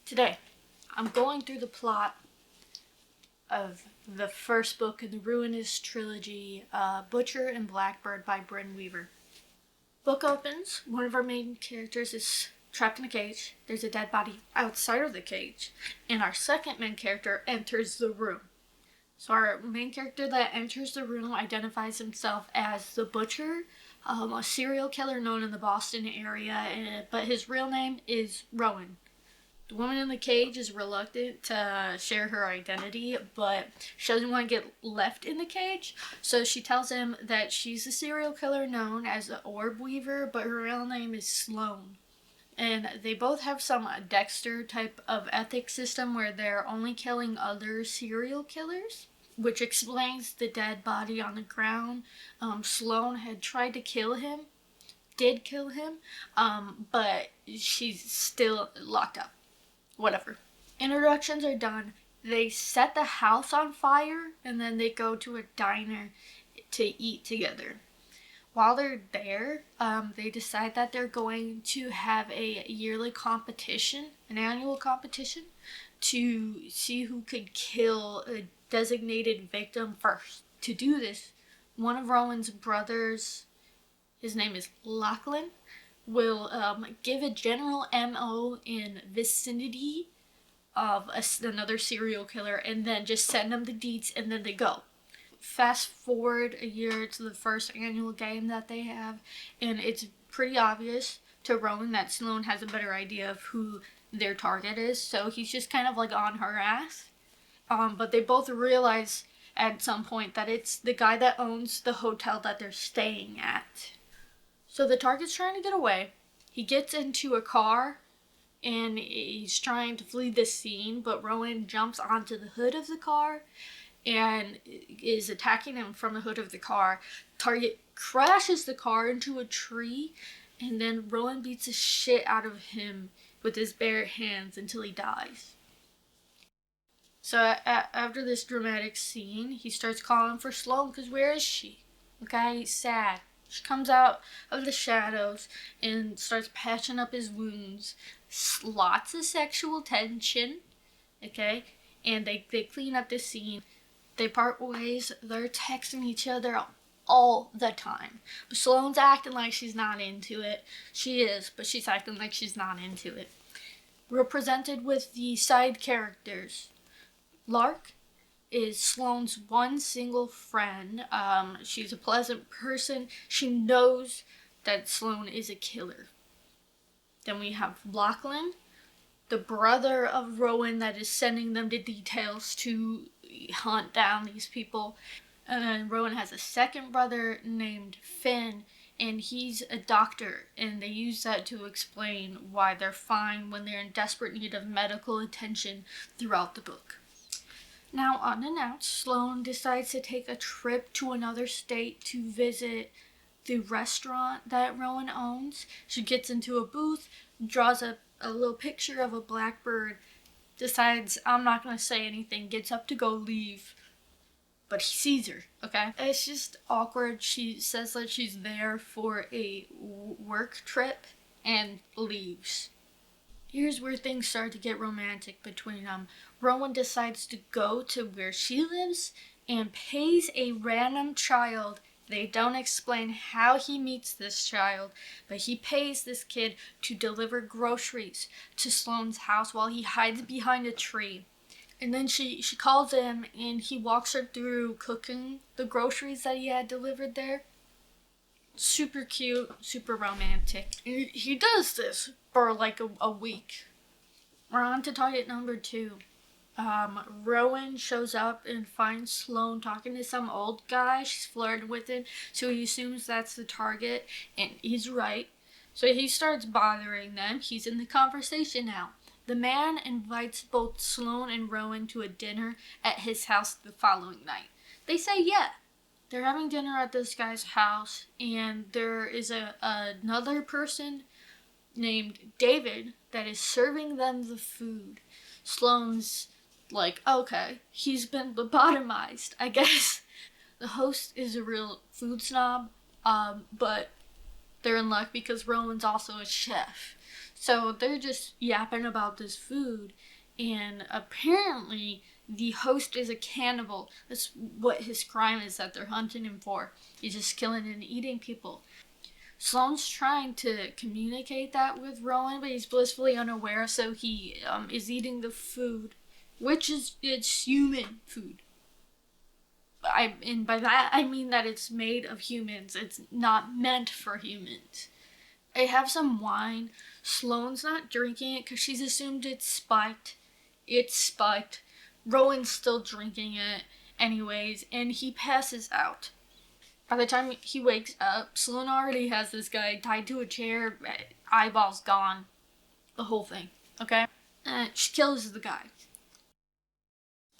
Today, I'm going through the plot of the first book in the Ruinous trilogy, Butcher and Blackbird by Brynne. Book opens, one of our main characters is trapped in a cage, there's a dead body outside of the cage, and our second main character enters the room. So our main character that enters the room identifies himself as the Butcher, a serial killer known in the Boston area, but his real name is Rowan. The woman in the cage is reluctant to share her identity, but she doesn't want to get left in the cage. So she tells him that she's a serial killer known as the Orb Weaver, but her real name is Sloane. And they both have some Dexter type of ethics system where they're only killing other serial killers, which explains the dead body on the ground. Sloane had tried to kill him, did kill him, but she's still locked up. Whatever. Introductions are done. They set the house on fire and then they go to a diner to eat together. While they're there, they decide that they're going to have a yearly competition, an annual competition, to see who could kill a designated victim first. To do this, one of Rowan's brothers, his name is Lachlan, will give a general MO in vicinity of another serial killer and then just send them the deets and then they go. Fast forward a year to the first annual game that they have, and it's pretty obvious to Rowan that Sloane has a better idea of who their target is, so he's just kind of like on her ass. But they both realize at some point that it's the guy that owns the hotel that they're staying at. So the target's trying to get away. He gets into a car and he's trying to flee the scene, but Rowan jumps onto the hood of the car and is attacking him from the hood of the car. Target crashes the car into a tree, and then Rowan beats the shit out of him with his bare hands until he dies. So after this dramatic scene, he starts calling for Sloane because where is she? Okay, he's sad. She comes out of the shadows and starts patching up his wounds. Lots of sexual tension, okay? And they clean up the scene. They part ways. They're texting each other all the time. But Sloane's acting like she's not into it. She is, but she's acting like she's not into it. We're presented with the side characters. Lark is Sloane's one single friend. She's a pleasant person. She knows that Sloane is a killer. Then we have Lachlan, the brother of Rowan that is sending them the details to hunt down these people. And then Rowan has a second brother named Finn, and he's a doctor, and they use that to explain why they're fine when they're in desperate need of medical attention throughout the book. Now, unannounced, Sloane decides to take a trip to another state to visit the restaurant that Rowan owns. She gets into a booth, draws a little picture of a blackbird, decides, I'm not going to say anything, gets up to go leave, but he sees her, okay? It's just awkward. She says that she's there for a work trip and leaves. Here's where things start to get romantic between them. Rowan decides to go to where she lives and pays a random child. They don't explain how he meets this child, but he pays this kid to deliver groceries to Sloane's house while he hides behind a tree. And then she calls him and he walks her through cooking the groceries that he had delivered there. Super cute, super romantic. And he does this for like a week. We're on to target number 2. Rowan shows up and finds Sloane talking to some old guy. She's flirting with him, so he assumes that's the target, and he's right. So he starts bothering them. He's in the conversation now. The man invites both Sloane and Rowan to a dinner at his house the following night. They say yeah. They're having dinner at this guy's house, and there is another person named David that is serving them the food. Sloane's like, okay, he's been lobotomized, I guess. The host is a real food snob, but they're in luck because Rowan's also a chef. So they're just yapping about this food, and apparently the host is a cannibal. That's what his crime is that they're hunting him for. He's just killing and eating people. Sloane's trying to communicate that with Rowan, but he's blissfully unaware, so he is eating the food, which is it's human food. And by that I mean that it's made of humans. It's not meant for humans. I have some wine. Sloane's not drinking it because she's assumed it's spiked. It's spiked. Rowan's still drinking it anyways, and he passes out. By the time he wakes up, Sloane already has this guy tied to a chair, eyeballs gone, the whole thing, okay? And she kills the guy.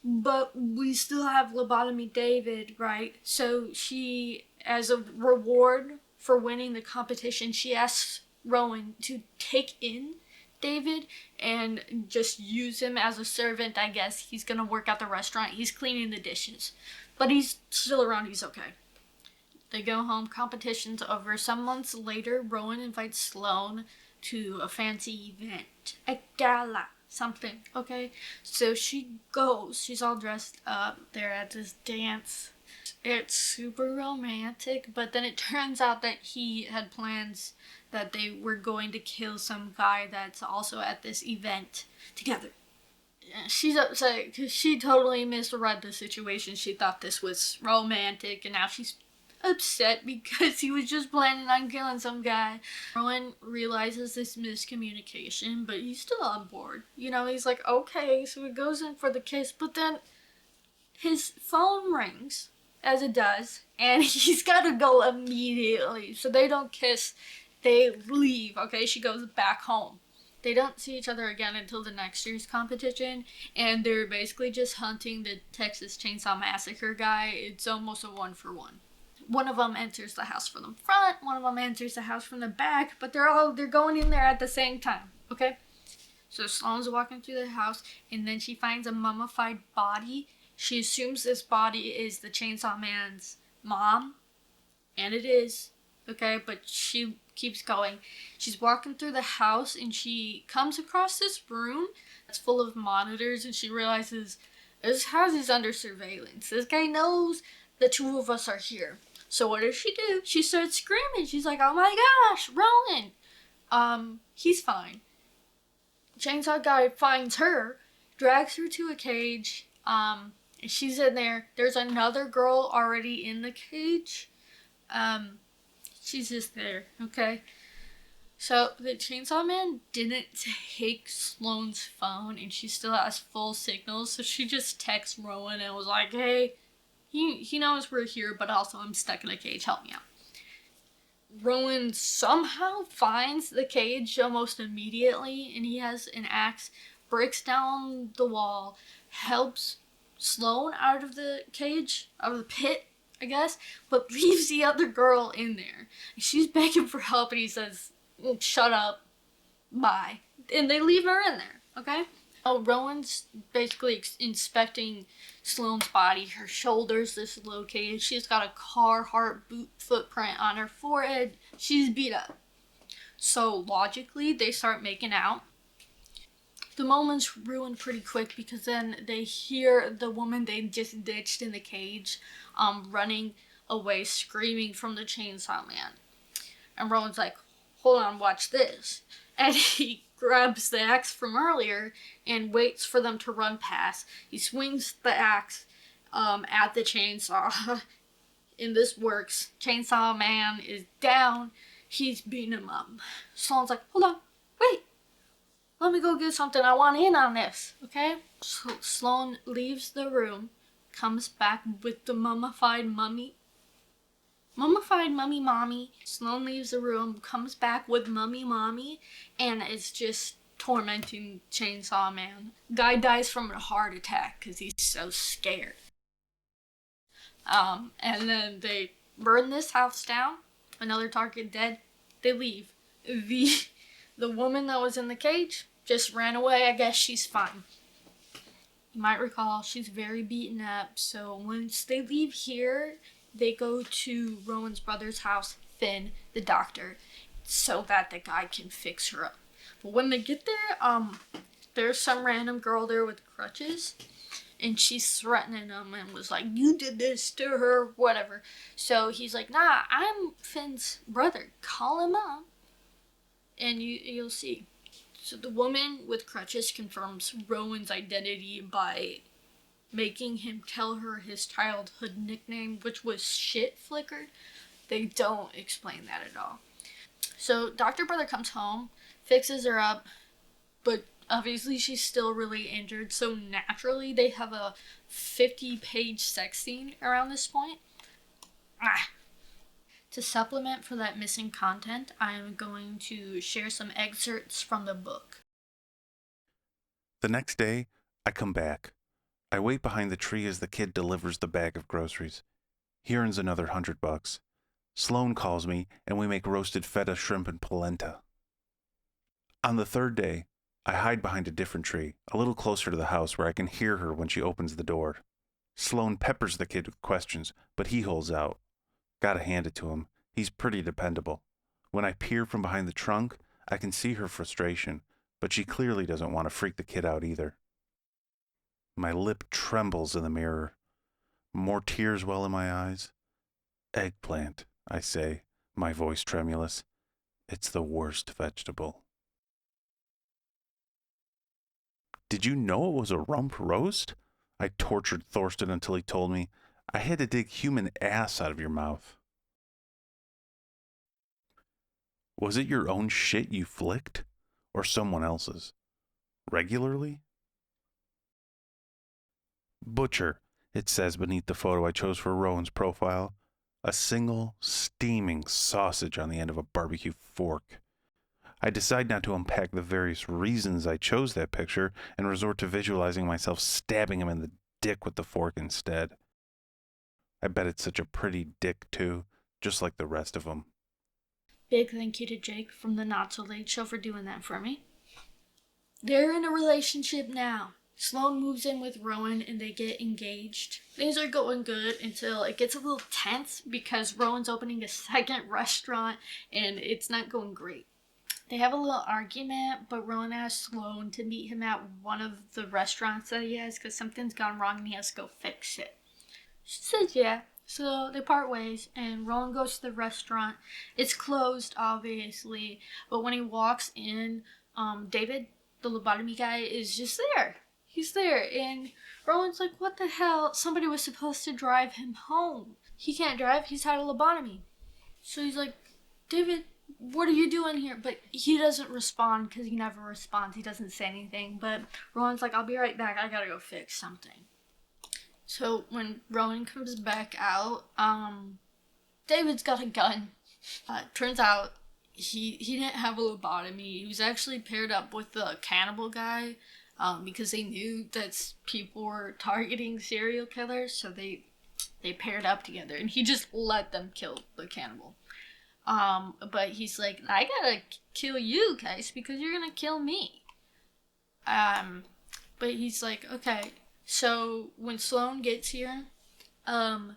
But we still have Lobotomy David, right? So she, as a reward for winning the competition, she asks Rowan to take in David and just use him as a servant, I guess. He's gonna work at the restaurant. He's cleaning the dishes. But he's still around. He's okay. They go home. Competition's over. Some months later, Rowan invites Sloane to a fancy event. A gala. Something. Okay? So she goes. She's all dressed up. They're at this dance. It's super romantic, but then it turns out that he had plans that they were going to kill some guy that's also at this event together. She's upset because she totally misread the situation. She thought this was romantic, and now she's upset because he was just planning on killing some guy. Rowan realizes this miscommunication, but he's still on board. You know, he's like, okay, so he goes in for the kiss, but then his phone rings, as it does, and he's gotta go immediately. So they don't kiss, they leave, okay? She goes back home. They don't see each other again until the next year's competition, and they're basically just hunting the Texas Chainsaw Massacre guy. It's almost a 1-for-1. One of them enters the house from the front, one of them enters the house from the back, but they're going in there at the same time, okay? So Sloane's walking through the house, and then she finds a mummified body. She assumes this body is the Chainsaw Man's mom, and it is, okay? But she keeps going. She's walking through the house, and she comes across this room that's full of monitors, and she realizes this house is under surveillance. This guy knows the two of us are here. So what does she do? She starts screaming. She's like, oh my gosh, Rowan! He's fine. Chainsaw guy finds her, drags her to a cage, she's in there. There's another girl already in the cage. She's just there, okay? So the Chainsaw Man didn't take Sloane's phone, and she still has full signal, so she just texts Rowan and was like, hey, he knows we're here, but also I'm stuck in a cage, help me out. Rowan somehow finds the cage almost immediately, and he has an axe, breaks down the wall, helps Sloane out of the cage, out of the pit, I guess, but leaves the other girl in there. She's begging for help, and he says, shut up, bye. And they leave her in there, okay? Oh, Rowan's basically inspecting Sloane's body. Her shoulders dislocated. She's got a Carhartt boot footprint on her forehead. She's beat up. So logically, they start making out. The moment's ruined pretty quick because then they hear the woman they just ditched in the cage running away, screaming from the Chainsaw Man. And Rowan's like, hold on, watch this. And he grabs the axe from earlier and waits for them to run past. He swings the axe at the chainsaw. And this works. Chainsaw Man is down. He's beating him up. Sloane's like, hold on, wait. Let me go get something. I want in on this, okay? So Sloane leaves the room, comes back with the mummified mummy. Mummified mummy mommy. Sloane leaves the room, comes back with mummy mommy, and is just tormenting Chainsaw Man. Guy dies from a heart attack because he's so scared. And then they burn this house down. Another target dead. They leave. The woman that was in the cage just ran away. I guess she's fine. You might recall she's very beaten up. So once they leave here, they go to Rowan's brother's house, Finn, the doctor, so that the guy can fix her up. But when they get there, there's some random girl there with crutches, and she's threatening him and was like, "You did this to her," whatever. So he's like, "Nah, I'm Finn's brother. Call him up, and you'll see." So the woman with crutches confirms Rowan's identity by making him tell her his childhood nickname, which was Shit Flickered. They don't explain that at all. So Dr. Brother comes home, fixes her up, but obviously she's still really injured, so naturally they have a 50-page sex scene around this point. To supplement for that missing content, I am going to share some excerpts from the book. The next day, I come back. I wait behind the tree as the kid delivers the bag of groceries. He earns another $100. Sloane calls me, and we make roasted feta, shrimp, and polenta. On the third day, I hide behind a different tree, a little closer to the house where I can hear her when she opens the door. Sloane peppers the kid with questions, but he holds out. Gotta hand it to him. He's pretty dependable. When I peer from behind the trunk, I can see her frustration, but she clearly doesn't want to freak the kid out either. My lip trembles in the mirror. More tears well in my eyes. Eggplant, I say, my voice tremulous. It's the worst vegetable. Did you know it was a rump roast? I tortured Thorsten until he told me I had to dig human ass out of your mouth. Was it your own shit you flicked? Or someone else's? Regularly? Butcher, it says beneath the photo I chose for Rowan's profile. A single, steaming sausage on the end of a barbecue fork. I decide not to unpack the various reasons I chose that picture and resort to visualizing myself stabbing him in the dick with the fork instead. I bet it's such a pretty dick, too, just like the rest of them. Big thank you to Jake from the Not So Late Show for doing that for me. They're in a relationship now. Sloane moves in with Rowan and they get engaged. Things are going good until it gets a little tense because Rowan's opening a second restaurant and it's not going great. They have a little argument, but Rowan asks Sloane to meet him at one of the restaurants that he has because something's gone wrong and he has to go fix it. She says yeah. So they part ways and Rowan goes to the restaurant. It's closed, obviously, but when he walks in, David, the lobotomy guy, is just there. He's there, and Rowan's like, what the hell? Somebody was supposed to drive him home. He can't drive, he's had a lobotomy. So he's like, David, what are you doing here? But he doesn't respond because he never responds. He doesn't say anything. But Rowan's like, I'll be right back. I gotta go fix something. So when Rowan comes back out, David's got a gun. Turns out he didn't have a lobotomy. He was actually paired up with the cannibal guy because they knew that people were targeting serial killers. So they paired up together, and he just let them kill the cannibal. But he's like, I gotta kill you guys because you're gonna kill me. But he's like, okay. So when Sloane gets here, tell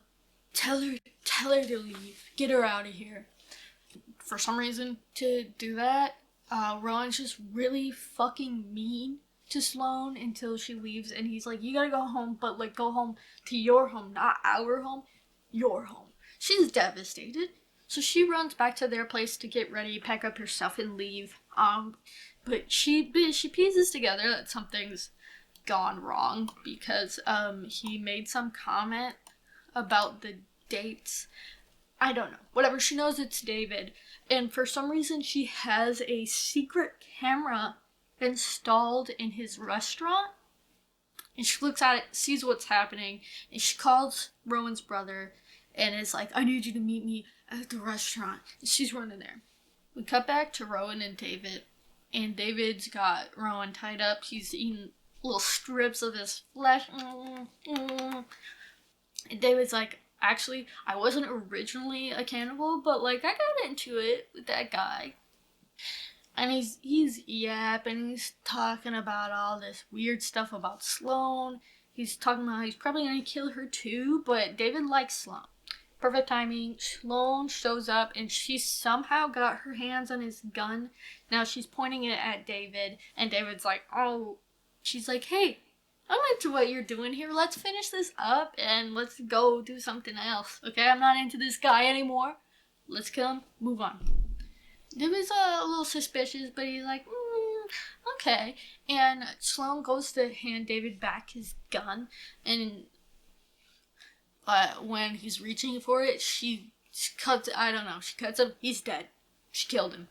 her to leave. Get her out of here. For some reason, to do that, Rowan's just really fucking mean to Sloane until she leaves, and he's like, you gotta go home, but like go home to your home, not our home, your home. She's devastated. So she runs back to their place to get ready, pack up her stuff, and leave. But she pieces together that something's gone wrong because he made some comment about the dates. I don't know. Whatever. She knows it's David, and for some reason she has a secret camera installed in his restaurant. And she looks at it, sees what's happening, and she calls Rowan's brother and is like, I need you to meet me at the restaurant. And she's running there. We cut back to Rowan and David, and David's got Rowan tied up. He's eating little strips of his flesh. And David's like, actually, I wasn't originally a cannibal, but like I got into it with that guy. And he's yapping, he's talking about all this weird stuff about Sloane. He's talking about how he's probably gonna kill her too, but David likes Sloane. Perfect timing. Sloane shows up and she somehow got her hands on his gun. Now she's pointing it at David, and David's like, oh, she's like, hey, I'm into what you're doing here. Let's finish this up and let's go do something else. Okay, I'm not into this guy anymore. Let's kill him. Move on. It was a little suspicious, but he's like, okay. And Sloane goes to hand David back his gun, and when he's reaching for it, she cuts, I don't know, she cuts him. He's dead. She killed him.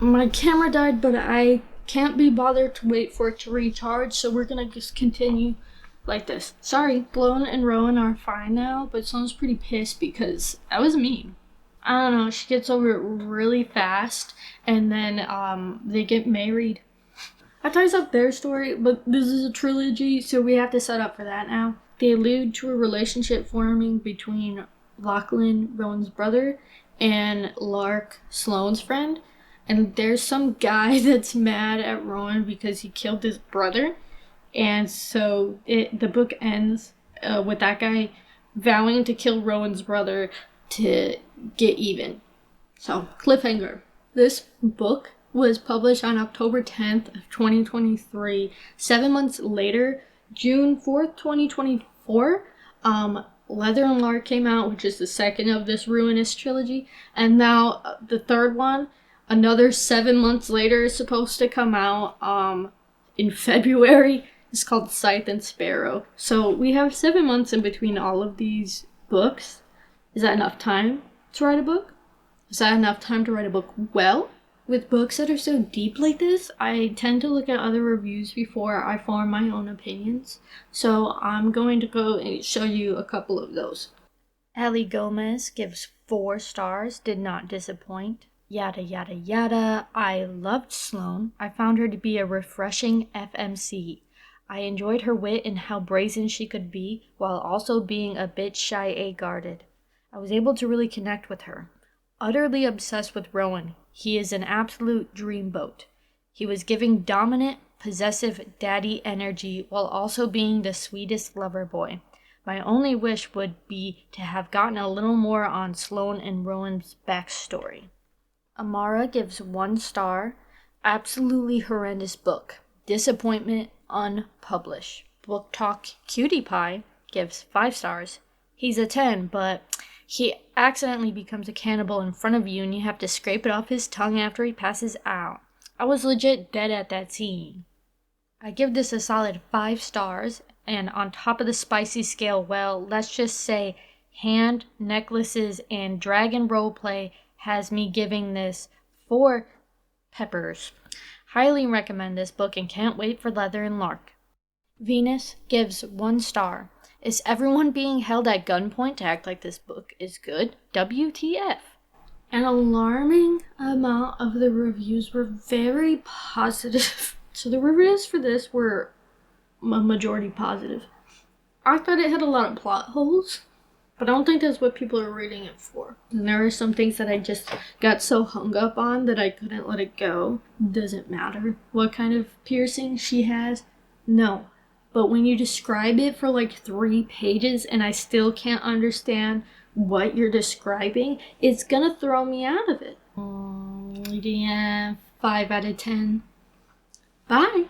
My camera died, but I can't be bothered to wait for it to recharge, so we're gonna just continue like this. Sorry, Sloane and Rowan are fine now, but Sloane's pretty pissed because that was mean. I don't know, she gets over it really fast, and then they get married. That ties up their story, but this is a trilogy, so we have to set up for that now. They allude to a relationship forming between Lachlan, Rowan's brother, and Lark, Sloane's friend. And there's some guy that's mad at Rowan because he killed his brother. And so the book ends with that guy vowing to kill Rowan's brother to get even. So, cliffhanger. This book was published on October 10th of 2023. 7 months later, June 4th, 2024, Leather and Lark came out, which is the second of this Ruinous trilogy. And now the third one, another 7 months later, is supposed to come out in February. It's called Scythe and Sparrow. So we have 7 months in between all of these books. Is that enough time to write a book? Is that enough time to write a book well? With books that are so deep like this, I tend to look at other reviews before I form my own opinions. So I'm going to go and show you a couple of those. Ellie Gomez gives 4 stars, did not disappoint. Yada yada yada. I loved Sloane. I found her to be a refreshing FMC. I enjoyed her wit and how brazen she could be, while also being a bit shy guarded. I was able to really connect with her. Utterly obsessed with Rowan. He is an absolute dreamboat. He was giving dominant, possessive daddy energy while also being the sweetest lover boy. My only wish would be to have gotten a little more on Sloane and Rowan's backstory. Amara gives 1 star. Absolutely horrendous book. Disappointment, unpublished. Book Talk Cutie Pie gives 5 stars. He's a 10, but he accidentally becomes a cannibal in front of you and you have to scrape it off his tongue after he passes out. I was legit dead at that scene. I give this a solid 5 stars, and on top of the spicy scale, well, let's just say hand, necklaces, and dragon roleplay has me giving this 4 peppers. Highly recommend this book and can't wait for Leather and Lark. Venus gives 1 star. Is everyone being held at gunpoint to act like this book is good? WTF. An alarming amount of the reviews were very positive. So the reviews for this were a majority positive. I thought it had a lot of plot holes, but I don't think that's what people are reading it for. And there are some things that I just got so hung up on that I couldn't let it go. Doesn't matter what kind of piercing she has. No. But when you describe it for like 3 pages and I still can't understand what you're describing, it's gonna throw me out of it. Yeah, 5 out of 10. Bye.